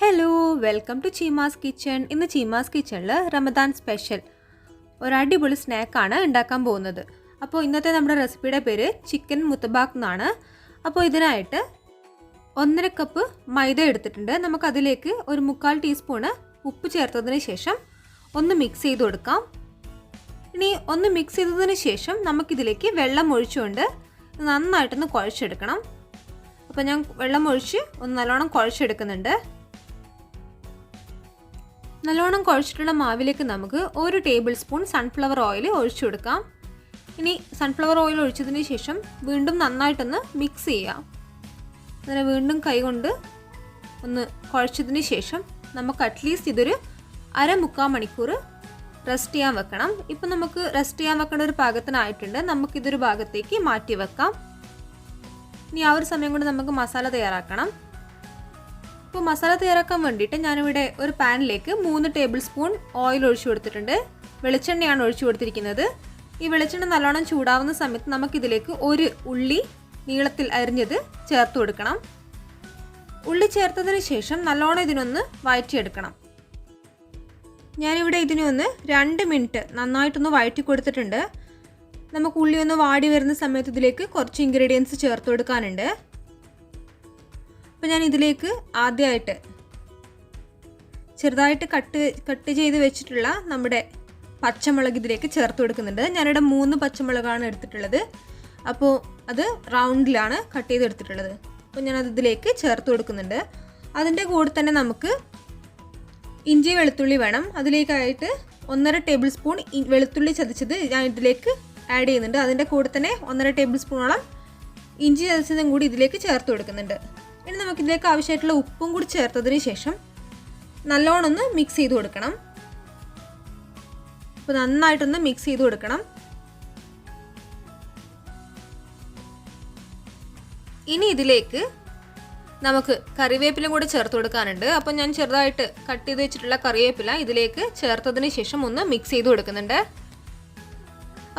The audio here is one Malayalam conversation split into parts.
Hello welcome to Cheema's kitchen. ഇന്ന് ചീമാസ് കിച്ചണിൽ റമദാൻ സ്പെഷ്യൽ ഒരു അടിപൊളി സ്നാക്കാണ് ഉണ്ടാക്കാൻ പോകുന്നത്. അപ്പോൾ ഇന്നത്തെ നമ്മുടെ റെസിപ്പിയുടെ പേര് ചിക്കൻ മുത്തബാക്ക് എന്നാണ്. അപ്പോൾ ഇതിനായിട്ട് 1.5 കപ്പ് മൈദ എടുത്തിട്ടുണ്ട്. നമുക്കതിലേക്ക് ഒരു 3/4 ടീസ്പൂണ് ഉപ്പ് ചേർത്തതിന് ശേഷം ഒന്ന് മിക്സ് ചെയ്ത് കൊടുക്കാം. ഇനി ഒന്ന് മിക്സ് ചെയ്തതിന് ശേഷം നമുക്കിതിലേക്ക് വെള്ളം ഒഴിച്ചുകൊണ്ട് നന്നായിട്ടൊന്ന് കുഴച്ചെടുക്കണം. അപ്പോൾ ഞാൻ വെള്ളം ഒഴിച്ച് ഒന്ന് നല്ലോണം കുഴച്ചെടുക്കുന്നുണ്ട്. നല്ലോണം കുഴച്ചിട്ടുള്ള മാവിലേക്ക് നമുക്ക് 1 ടേബിൾ സ്പൂൺ സൺഫ്ലവർ ഓയിൽ ഒഴിച്ചു കൊടുക്കാം. ഇനി സൺഫ്ലവർ ഓയിൽ ഒഴിച്ചതിന് ശേഷം വീണ്ടും നന്നായിട്ടൊന്ന് മിക്സ് ചെയ്യാം. അങ്ങനെ വീണ്ടും കൈകൊണ്ട് ഒന്ന് കുഴച്ചതിന് ശേഷം നമുക്ക് അറ്റ്ലീസ്റ്റ് ഇതൊരു 1/4 മണിക്കൂർ റെസ്റ്റ് ചെയ്യാൻ വെക്കണം. ഇപ്പം നമുക്ക് റെസ്റ്റ് ചെയ്യാൻ വെക്കേണ്ട ഒരു പാകത്തിനായിട്ടുണ്ട്. നമുക്കിതൊരു ഭാഗത്തേക്ക് മാറ്റി വെക്കാം. ഇനി ആ ഒരു സമയം കൊണ്ട് നമുക്ക് മസാല തയ്യാറാക്കണം. ഇപ്പോൾ മസാല തയ്യാറാക്കാൻ വേണ്ടിയിട്ട് ഞാനിവിടെ ഒരു പാനിലേക്ക് 3 ടേബിൾ സ്പൂൺ ഓയിൽ ഒഴിച്ചു കൊടുത്തിട്ടുണ്ട്. വെളിച്ചെണ്ണയാണ് ഒഴിച്ചു കൊടുത്തിരിക്കുന്നത്. ഈ വെളിച്ചെണ്ണ നല്ലോണം ചൂടാവുന്ന സമയത്ത് നമുക്കിതിലേക്ക് ഒരു ഉള്ളി നീളത്തിൽ അരിഞ്ഞത് ചേർത്ത് കൊടുക്കണം. ഉള്ളി ചേർത്തതിന് ശേഷം നല്ലോണം ഇതിനൊന്ന് വഴറ്റിയെടുക്കണം. ഞാനിവിടെ ഇതിനെ ഒന്ന് 2 മിനിറ്റ് നന്നായിട്ടൊന്ന് വഴറ്റി കൊടുത്തിട്ടുണ്ട്. നമുക്ക് ഉള്ളി ഒന്ന് വാടി വരുന്ന സമയത്ത് ഇതിലേക്ക് കുറച്ച് ഇൻഗ്രീഡിയൻസ് ചേർത്ത് കൊടുക്കാനുണ്ട്. അപ്പോൾ ഞാൻ ഇതിലേക്ക് ആദ്യമായിട്ട് ചെറുതായിട്ട് കട്ട് ചെയ്ത് വെച്ചിട്ടുള്ള നമ്മുടെ പച്ചമുളക് ഇതിലേക്ക് ചേർത്ത് കൊടുക്കുന്നുണ്ട്. ഞാനിവിടെ 3 പച്ചമുളകാണ് എടുത്തിട്ടുള്ളത്. അപ്പോൾ അത് റൗണ്ടിലാണ് കട്ട് ചെയ്തെടുത്തിട്ടുള്ളത്. അപ്പോൾ ഞാനത് ഇതിലേക്ക് ചേർത്ത് കൊടുക്കുന്നുണ്ട്. അതിൻ്റെ കൂടെ തന്നെ നമുക്ക് ഇഞ്ചി വെളുത്തുള്ളി വേണം. അതിലേക്കായിട്ട് 1.5 ടേബിൾ സ്പൂൺ വെളുത്തുള്ളി ചതച്ചത് ഞാൻ ഇതിലേക്ക് ആഡ് ചെയ്യുന്നുണ്ട്. അതിൻ്റെ കൂടെ തന്നെ 1.5 ടേബിൾ സ്പൂണോളം ഇഞ്ചി ചതച്ചതും കൂടി ഇതിലേക്ക് ചേർത്ത് കൊടുക്കുന്നുണ്ട്. ഇനി നമുക്കിതിലേക്ക് ആവശ്യമായിട്ടുള്ള ഉപ്പും കൂടി ചേർത്തതിന് ശേഷം നല്ലോണം ഒന്ന് മിക്സ് ചെയ്ത് കൊടുക്കണം. അപ്പോൾ നന്നായിട്ടൊന്ന് മിക്സ് ചെയ്ത് കൊടുക്കണം. ഇനി ഇതിലേക്ക് നമുക്ക് കറിവേപ്പില കൂടി ചേർത്ത് കൊടുക്കാനുണ്ട്. അപ്പോൾ ഞാൻ ചെറുതായിട്ട് കട്ട് ചെയ്ത് വെച്ചിട്ടുള്ള കറിവേപ്പില ഇതിലേക്ക് ചേർത്തതിന് ശേഷം ഒന്ന് മിക്സ് ചെയ്ത് കൊടുക്കുന്നുണ്ട്.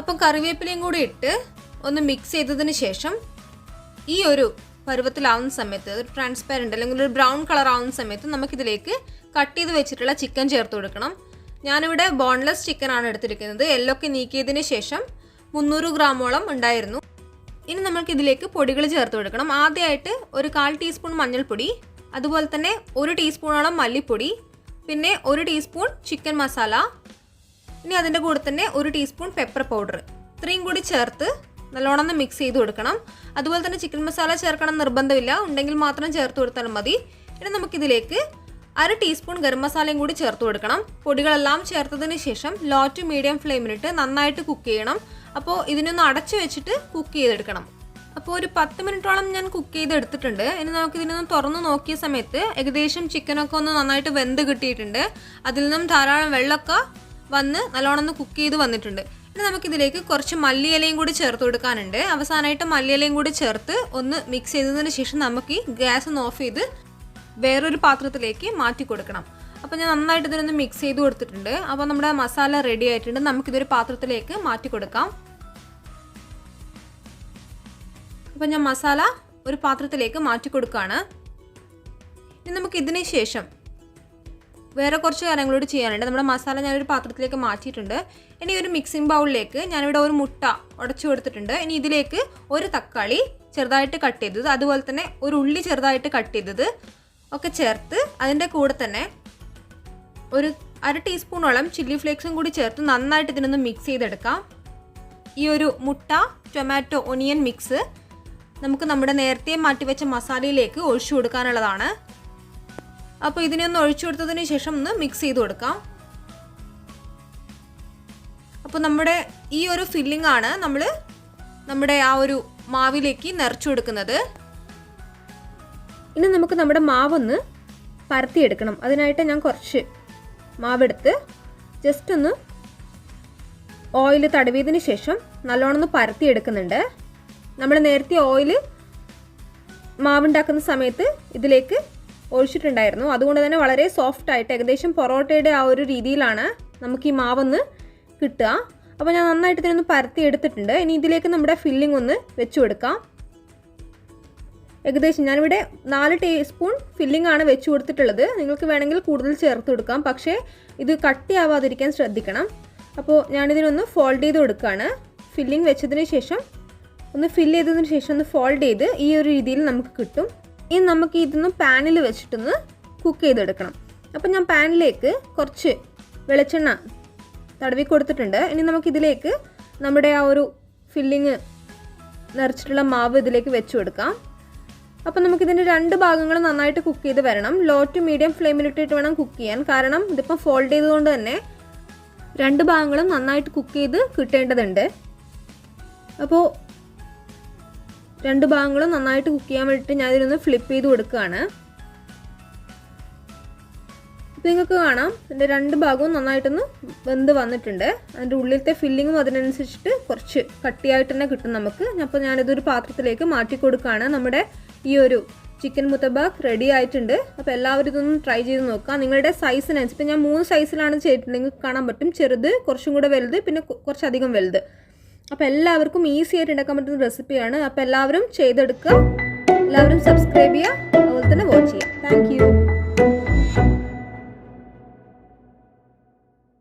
അപ്പം കറിവേപ്പിലയും കൂടി ഇട്ട് ഒന്ന് മിക്സ് ചെയ്തതിന് ശേഷം ഈ ഒരു പരുവത്തിലാവുന്ന സമയത്ത് ഒരു ട്രാൻസ്പാരൻ്റ് അല്ലെങ്കിൽ ഒരു ബ്രൗൺ കളർ ആവുന്ന സമയത്ത് നമുക്കിതിലേക്ക് കട്ട് ചെയ്ത് വെച്ചിട്ടുള്ള ചിക്കൻ ചേർത്ത് കൊടുക്കണം. ഞാനിവിടെ ബോൺലെസ് ചിക്കനാണ് എടുത്തിരിക്കുന്നത്. എല്ലൊക്കെ നീക്കിയതിന് ശേഷം 300 ഗ്രാമോളം ഉണ്ടായിരുന്നു. ഇനി നമുക്കിതിലേക്ക് പൊടികൾ ചേർത്ത് കൊടുക്കണം. ആദ്യമായിട്ട് ഒരു 1/4 ടീസ്പൂൺ മഞ്ഞൾപ്പൊടി, അതുപോലെ തന്നെ 1 ടീസ്പൂണോളം മല്ലിപ്പൊടി, പിന്നെ 1 ടീസ്പൂൺ ചിക്കൻ മസാല, ഇനി അതിൻ്റെ കൂടെ തന്നെ 1 ടീസ്പൂൺ പെപ്പർ പൗഡർ, ഇത്രയും കൂടി ചേർത്ത് നല്ലോണം ഒന്ന് മിക്സ് ചെയ്ത് കൊടുക്കണം. അതുപോലെ തന്നെ ചിക്കൻ മസാല ചേർക്കണം നിർബന്ധമില്ല, ഉണ്ടെങ്കിൽ മാത്രം ചേർത്ത് കൊടുത്താലും മതി. ഇനി നമുക്കിതിലേക്ക് 1/2 ടീസ്പൂൺ ഗരം മസാലയും കൂടി ചേർത്ത് കൊടുക്കണം. പൊടികളെല്ലാം ചേർത്തതിന് ശേഷം ലോ ടു മീഡിയം ഫ്ലെയിമിലിട്ട് നന്നായിട്ട് കുക്ക് ചെയ്യണം. അപ്പോൾ ഇതിനൊന്ന് അടച്ചു വെച്ചിട്ട് കുക്ക് ചെയ്തെടുക്കണം. അപ്പോൾ ഒരു 10 മിനിറ്റോളം ഞാൻ കുക്ക് ചെയ്തെടുത്തിട്ടുണ്ട്. ഇനി നമുക്കിതിനൊന്ന് തുറന്ന് നോക്കിയ സമയത്ത് ഏകദേശം ചിക്കനൊക്കെ ഒന്ന് നന്നായിട്ട് വെന്ത് കിട്ടിയിട്ടുണ്ട്. അതിൽ നിന്നും ധാരാളം വെള്ളമൊക്കെ വന്ന് നല്ലോണം ഒന്ന് കുക്ക് ചെയ്ത് വന്നിട്ടുണ്ട്. ഇനി നമുക്കിതിലേക്ക് കുറച്ച് മല്ലിയിലയും കൂടി ചേർത്ത് കൊടുക്കാനുണ്ട്. അവസാനമായിട്ട് മല്ലിയിലയും കൂടി ചേർത്ത് ഒന്ന് മിക്സ് ചെയ്തതിന് ശേഷം നമുക്ക് ഈ ഗ്യാസ് ഒന്ന് ഓഫ് ചെയ്ത് വേറൊരു പാത്രത്തിലേക്ക് മാറ്റി കൊടുക്കണം. അപ്പോൾ ഞാൻ നന്നായിട്ട് ഇതിനൊന്ന് മിക്സ് ചെയ്ത് കൊടുത്തിട്ടുണ്ട്. അപ്പോൾ നമ്മുടെ മസാല റെഡി ആയിട്ടുണ്ട്. നമുക്കിതൊരു പാത്രത്തിലേക്ക് മാറ്റി കൊടുക്കാം. അപ്പോൾ ഞാൻ മസാല ഒരു പാത്രത്തിലേക്ക് മാറ്റി കൊടുക്കുകയാണ്. ഇനി നമുക്കിതിന് ശേഷം വേറെ കുറച്ച് കാര്യങ്ങളോട് ചെയ്യാനുണ്ട്. നമ്മുടെ മസാല ഞാനൊരു പാത്രത്തിലേക്ക് മാറ്റിയിട്ടുണ്ട്. ഇനി ഒരു മിക്സിംഗ് ബൗളിലേക്ക് ഞാനിവിടെ ഒരു മുട്ട ഉടച്ചു കൊടുത്തിട്ടുണ്ട്. ഇനി ഇതിലേക്ക് ഒരു തക്കാളി ചെറുതായിട്ട് കട്ട് ചെയ്തത്, അതുപോലെ തന്നെ ഒരു ഉള്ളി ചെറുതായിട്ട് കട്ട് ചെയ്തത് ഒക്കെ ചേർത്ത് അതിൻ്റെ കൂടെ തന്നെ ഒരു 1/2 ടീസ്പൂണോളം ചില്ലി ഫ്ലേക്സും കൂടി ചേർത്ത് നന്നായിട്ട് ഇതിനൊന്ന് മിക്സ് ചെയ്തെടുക്കാം. ഈ ഒരു മുട്ട ടൊമാറ്റോ ഒനിയൻ മിക്സ് നമുക്ക് നമ്മുടെ നേരത്തെ മാറ്റിവെച്ച മസാലയിലേക്ക് ഒഴിച്ചു കൊടുക്കാനുള്ളതാണ്. അപ്പോൾ ഇതിനെ ഒന്ന് ഒഴിച്ചു കൊടുത്തതിന് ശേഷം ഒന്ന് മിക്സ് ചെയ്ത് കൊടുക്കാം. അപ്പോൾ നമ്മുടെ ഈ ഒരു ഫില്ലിംഗ് ആണ് നമ്മൾ നമ്മുടെ ആ ഒരു മാവിലേക്ക് നിറച്ചു കൊടുക്കുന്നത്. ഇനി നമുക്ക് നമ്മുടെ മാവൊന്ന് പരത്തിയെടുക്കണം. അതിനായിട്ട് ഞാൻ കുറച്ച് മാവെടുത്ത് ജസ്റ്റ് ഒന്ന് ഓയിൽ തടവിയതിന് ശേഷം നല്ലോണം ഒന്ന് പരത്തിയെടുക്കുന്നുണ്ട്. നമ്മൾ നേരത്തെ ഓയിൽ മാവുണ്ടാക്കുന്ന സമയത്ത് ഇതിലേക്ക് ഒഴിച്ചിട്ടുണ്ടായിരുന്നു. അതുകൊണ്ട് തന്നെ വളരെ സോഫ്റ്റ് ആയിട്ട് ഏകദേശം പൊറോട്ടയുടെ ആ ഒരു രീതിയിലാണ് നമുക്ക് ഈ മാവൊന്ന് കിട്ടുക. അപ്പോൾ ഞാൻ നന്നായിട്ട് ഇതിനൊന്ന് പരത്തി എടുത്തിട്ടുണ്ട്. ഇനി ഇതിലേക്ക് നമ്മുടെ ഫില്ലിംഗ് ഒന്ന് വെച്ച് കൊടുക്കാം. ഏകദേശം ഞാനിവിടെ 4 ടീസ്പൂൺ ഫില്ലിംഗ് ആണ് വെച്ച് കൊടുത്തിട്ടുള്ളത്. നിങ്ങൾക്ക് വേണമെങ്കിൽ കൂടുതൽ ചേർത്ത് കൊടുക്കാം, പക്ഷേ ഇത് കട്ടിയാവാതിരിക്കാൻ ശ്രദ്ധിക്കണം. അപ്പോൾ ഞാനിതിനൊന്ന് ഫോൾഡ് ചെയ്ത് കൊടുക്കുകയാണ്. ഫില്ലിംഗ് വെച്ചതിന് ശേഷം ഒന്ന് ഫില്ല് ചെയ്തതിന് ശേഷം ഒന്ന് ഫോൾഡ് ചെയ്ത് ഈ ഒരു രീതിയിൽ നമുക്ക് കിട്ടും. ഇനി നമുക്ക് ഇതൊന്ന് പാനിൽ വെച്ചിട്ടൊന്ന് കുക്ക് ചെയ്തെടുക്കണം. അപ്പോൾ ഞാൻ പാനിലേക്ക് കുറച്ച് വെളിച്ചെണ്ണ തടവി കൊടുത്തിട്ടുണ്ട്. ഇനി നമുക്കിതിലേക്ക് നമ്മുടെ ആ ഒരു ഫില്ലിങ് നിറച്ചിട്ടുള്ള മാവ് ഇതിലേക്ക് വെച്ച് കൊടുക്കാം. അപ്പോൾ നമുക്കിതിൻ്റെ 2 ഭാഗങ്ങളും നന്നായിട്ട് കുക്ക് ചെയ്ത് വരണം. ലോ ടു മീഡിയം ഫ്ലെയിമിലിട്ടിട്ട് വേണം കുക്ക് ചെയ്യാൻ. കാരണം ഇതിപ്പോൾ ഫോൾഡ് ചെയ്തുകൊണ്ട് തന്നെ 2 ഭാഗങ്ങളും നന്നായിട്ട് കുക്ക് ചെയ്ത് കിട്ടേണ്ടതുണ്ട്. അപ്പോൾ 2 ഭാഗങ്ങളും നന്നായിട്ട് കുക്ക് ചെയ്യാൻ വേണ്ടിയിട്ട് ഞാൻ ഇതിനൊന്ന് ഫ്ലിപ്പ് ചെയ്ത് കൊടുക്കുകയാണ്. അപ്പോൾ നിങ്ങൾക്ക് കാണാം ഇതിൻ്റെ 2 ഭാഗവും നന്നായിട്ടൊന്ന് വെന്ത് വന്നിട്ടുണ്ട്. അതിൻ്റെ ഉള്ളിലത്തെ ഫില്ലിങ്ങും അതിനനുസരിച്ചിട്ട് കുറച്ച് കട്ടിയായിട്ട് തന്നെ കിട്ടും നമുക്ക്. അപ്പോൾ ഞാനിതൊരു പാത്രത്തിലേക്ക് മാറ്റി കൊടുക്കുകയാണ്. നമ്മുടെ ഈ ഒരു ചിക്കൻ മുർത്തബാക്ക് റെഡി ആയിട്ടുണ്ട്. അപ്പോൾ എല്ലാവരും ഇതൊന്നും ട്രൈ ചെയ്ത് നോക്കുക. നിങ്ങളുടെ സൈസിനനുസരിച്ച് ഞാൻ 3 സൈസിലാണ് ചെയ്തിട്ടുള്ളത്. നിങ്ങൾക്ക് കാണാൻ പറ്റും, ചെറുത്, കുറച്ചും കൂടെ വലുത്, പിന്നെ കുറച്ചധികം വലുത്. അപ്പോൾ എല്ലാവർക്കും ഈസി ആയിട്ട് ഉണ്ടാക്കാൻ പറ്റുന്ന റെസിപ്പിയാണ്. അപ്പോൾ എല്ലാവരും ചെയ്തെടുക്കുക, എല്ലാവരും സബ്സ്ക്രൈബ് ചെയ്യുക, അതുപോലെ തന്നെ വാച്ച് ചെയ്യുക.